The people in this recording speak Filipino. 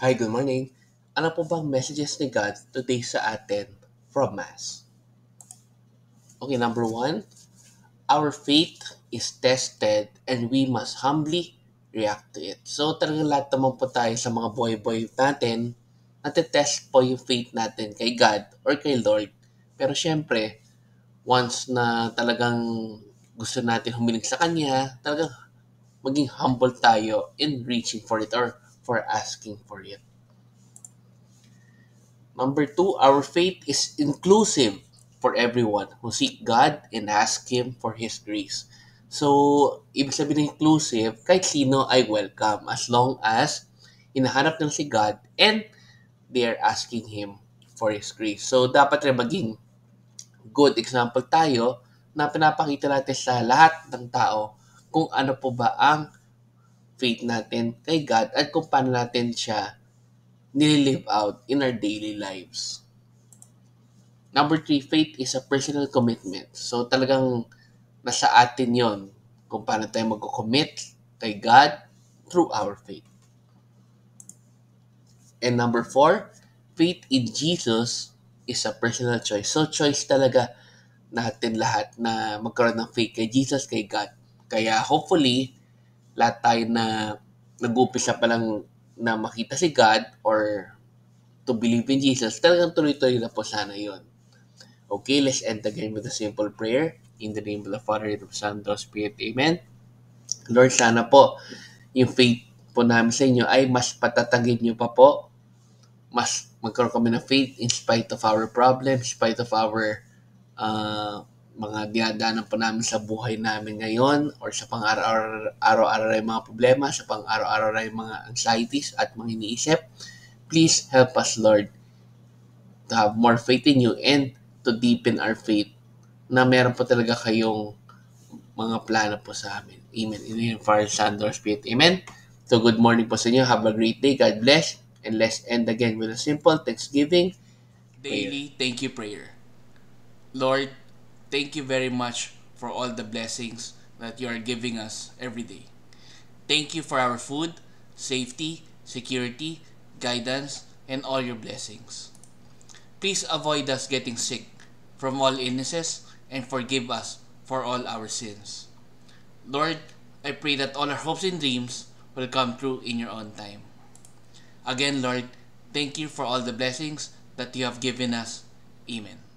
Hi, good morning. Ano po bang messages ni God today sa atin from Mass? Okay, number one, our faith is tested and we must humbly react to it. So talagang lahat naman po tayo sa mga boy-boy natin, natetest po yung faith natin kay God or kay Lord. Pero syempre, once na talagang gusto natin humiling sa Kanya, talagang maging humble tayo in reaching for it or for asking for it. Number two, our faith is inclusive for everyone who seek God and ask Him for His grace. So, ibig sabihin ng inclusive, kahit sino ay welcome as long as hinahanap ng si God and they are asking Him for His grace. So, dapat rin maging good example tayo na pinapakita natin sa lahat ng tao kung ano po ba ang faith natin kay God at kung paano natin siya nililive out in our daily lives. Number three, faith is a personal commitment. So talagang nasa atin yon kung paano tayo mag-commit kay God through our faith. And number four, faith in Jesus is a personal choice. So choice talaga natin lahat na magkaroon ng faith kay Jesus, kay God. Kaya hopefully, lahat tayo na nag-upisa pa lang na makita si God or to believe in Jesus, talagang tuloy-tuloy na po sana yon. Okay, let's end again with a simple prayer. In the name of the Father, and of the Son, and of the Spirit. Amen. Lord, sana po yung faith po namin sa inyo ay mas patatagin nyo pa po. Mas magkaroon kami ng faith in spite of our problems, in spite of our mga dinadaanan po namin sa buhay namin ngayon or sa pang-araw-araw yung mga problema, sa pang-araw-araw yung mga anxieties at mga iniisip. Please help us, Lord, to have more faith in you and to deepen our faith na meron po talaga kayong mga plano po sa amin. Amen. In the name of Father, Son, and Spirit. Amen. So good morning po sa inyo. Have a great day. God bless. And let's end again with a simple Thanksgiving Daily thank you prayer. Lord, thank you very much for all the blessings that you are giving us every day. Thank you for our food, safety, security, guidance, and all your blessings. Please avoid us getting sick from all illnesses and forgive us for all our sins. Lord, I pray that all our hopes and dreams will come true in your own time. Again, Lord, thank you for all the blessings that you have given us. Amen.